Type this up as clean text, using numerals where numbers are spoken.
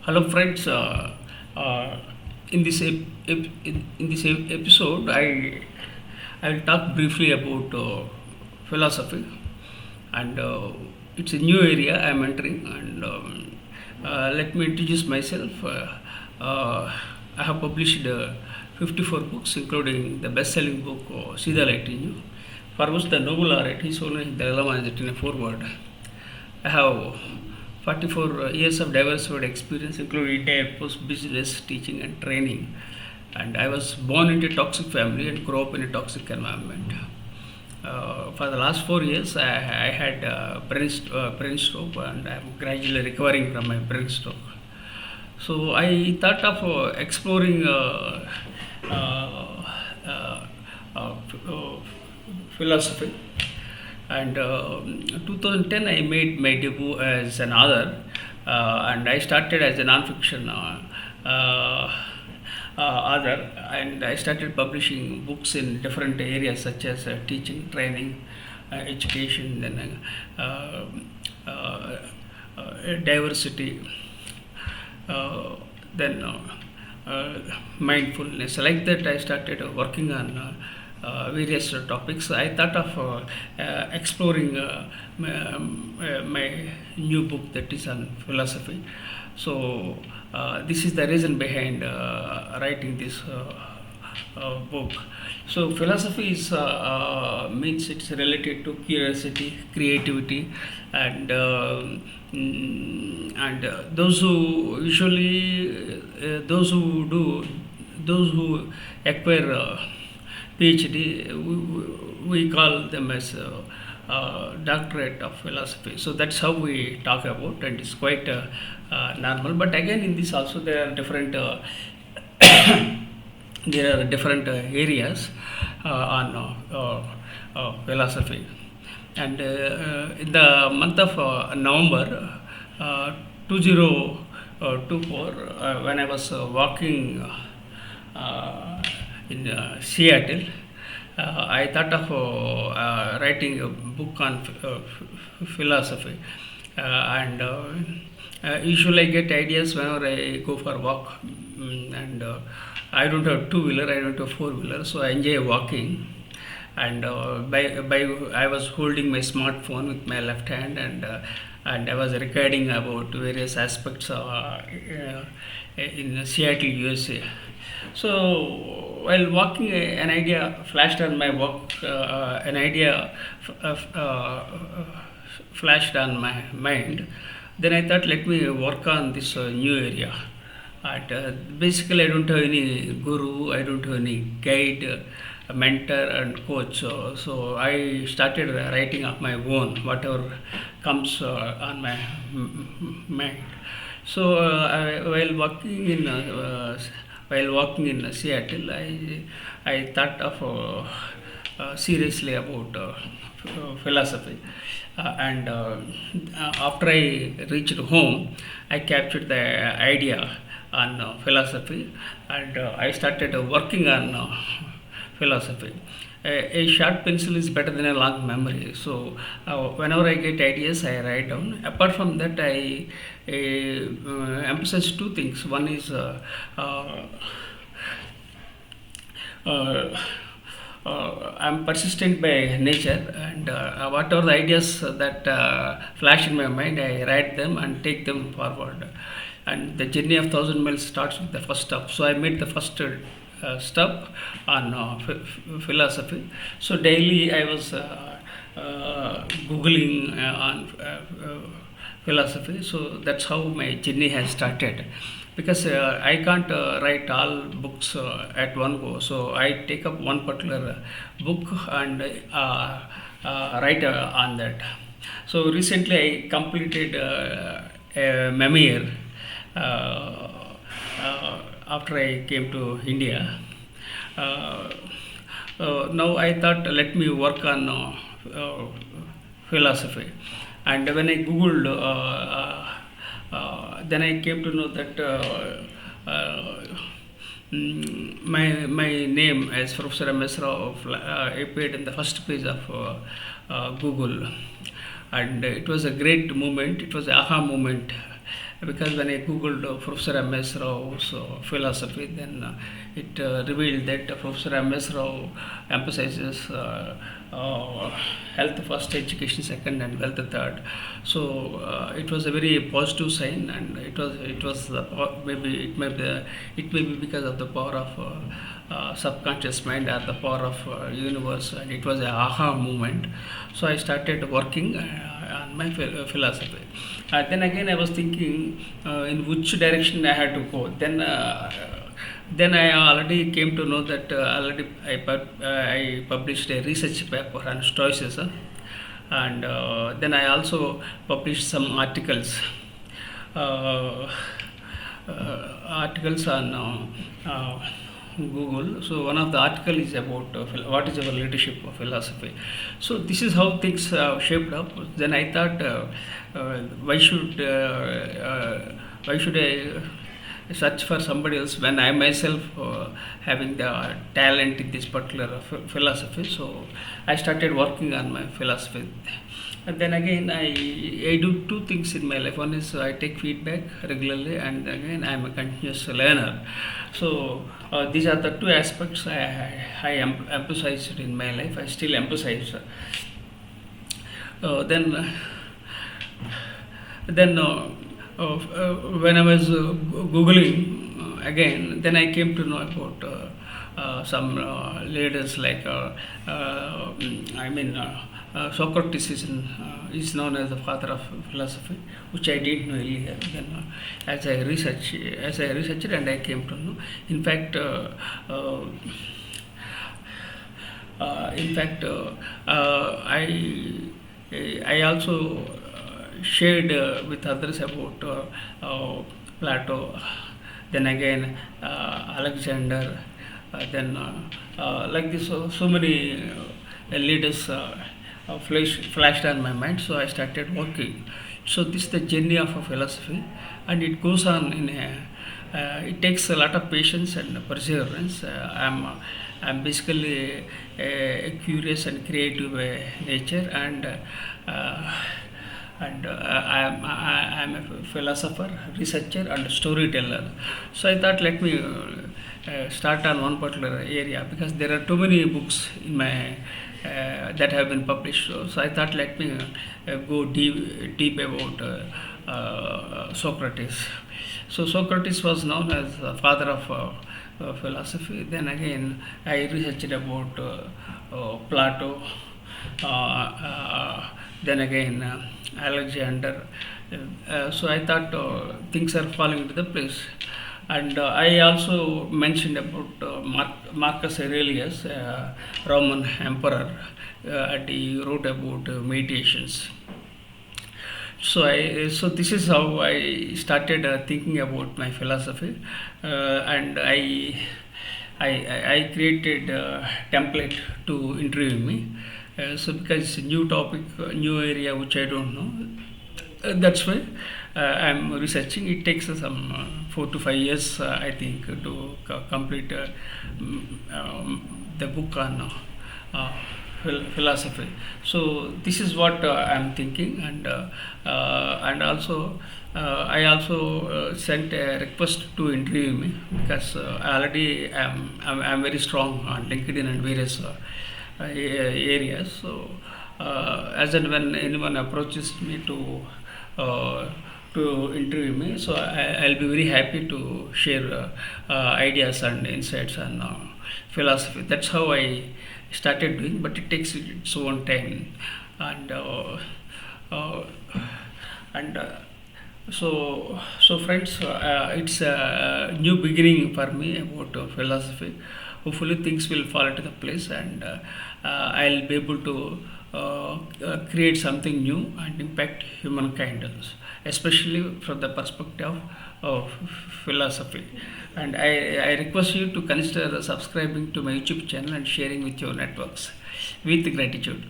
Hello, friends. Uh, in this episode, I will talk briefly about philosophy, and it's a new area I am entering. And let me introduce myself. I have published 54 books, including the best-selling book "Sida Lighting You," for which the Nobel laureate is only the Dalai in a foreword. I have 44 years of diversified experience, including entire post-business teaching and training. And I was born into a toxic family and grew up in a toxic environment. For the last 4 years, I had brain stroke, and I'm gradually recovering from my brain stroke. So I thought of exploring uh, uh, uh, philosophy, and 2010 I made my debut as an author, and I started as a non-fiction author, and I started publishing books in different areas such as teaching, training, education, then diversity, uh, then mindfulness. Like that, I started working on various topics. I thought of exploring my new book that is on philosophy. So this is the reason behind writing this book. So philosophy is means it's related to curiosity, creativity, and those who usually those who acquire Ph.D. We call them as doctorate of philosophy. So that's how we talk about, and it's quite normal. But again, in this also there are different there are different areas on philosophy. And in the month of November 2024, when I was walking in Seattle, I thought of writing a book on philosophy. And usually I get ideas whenever I go for a walk. And I don't have two-wheeler, I don't have four-wheeler, so I enjoy walking. And by I was holding my smartphone with my left hand, and I was recording about various aspects in Seattle, USA. So while walking, an idea flashed on my walk. An idea flashed on my mind. Then I thought, let me work on this new area. And basically, I don't have any guru, I don't have any guide, mentor, and coach. So I started writing of my own, whatever comes on my mind. So while walking in Seattle, I thought of seriously about philosophy. And after I reached home, I captured the idea on philosophy, and I started working on philosophy. A short pencil is better than a long memory. So whenever I get ideas, I write down. Apart from that, I emphasize two things. One is uh, I'm persistent by nature, and whatever the ideas that flash in my mind, I write them and take them forward. And the journey of thousand miles starts with the first step. So I made the first step on philosophy. So daily I was googling on philosophy. So that's how my journey has started. Because I can't write all books at one go, so I take up one particular book and write on that. So recently I completed a memoir after I came to India. Uh, Now I thought, let me work on philosophy, and when I googled, then I came to know that my name as Professor MsRao appeared in the first page of Google, and it was a great moment. It was an aha moment because when I googled Professor M.S. Rao's philosophy, then it revealed that Professor M.S. Rao emphasizes health first, education second, and wealth third. So it was a very positive sign, and it was maybe it may be because of the power of subconscious mind or the power of universe, and it was a aha moment. So I started working on my philosophy. Then again I was thinking in which direction I had to go. Then I already came to know that already I published a research paper on Stoicism, and then I also published some uh, articles on Google. So one of the article is about what is our leadership of philosophy. So this is how things shaped up. Then I thought, why should I search for somebody else when I myself having the talent in this particular philosophy. So I started working on my philosophy. And then again, I do two things in my life. One is I take feedback regularly, and again I am a continuous learner. So these are the two aspects I emphasized in my life. I still emphasize. Then when I was googling again, then I came to know about some leaders like Socrates is known as the father of philosophy, which I didn't know earlier. Then as I researched, and I came to know. In fact, I also shared with others about Plato, then again Alexander, then like this, so many leaders flashed on my mind. So I started working. So this is the journey of a philosophy, and it goes on in it takes a lot of patience and perseverance. I'm basically a curious and creative nature, and I'm a philosopher, researcher, and storyteller. So I thought, let me start on one particular area, because there are too many books in my that have been published. So I thought, let me go deep about Socrates. So Socrates was known as the father of philosophy. Then again, I researched about Plato. Then again, Alexander. So I thought things are falling into the place. And I also mentioned about Marcus Aurelius, Roman emperor, and he wrote about meditations. So this is how I started thinking about my philosophy, and I created a template to interview me. So because it's a new topic, new area which I don't know, that's why I'm researching. It takes some 4 to 5 years, I think, to complete the book on philosophy. So this is what I'm thinking, and also I also sent a request to interview me, because I already I'm very strong on LinkedIn and various areas. So as and when anyone approaches me to interview me, so I'll be very happy to share ideas and insights on philosophy. That's how I started doing, but it takes its own time, and uh, and so friends, it's a new beginning for me about philosophy. Hopefully things will fall into the place, and I'll be able to create something new and impact humankind, especially from the perspective of philosophy. And I request you to consider subscribing to my YouTube channel and sharing with your networks. With gratitude.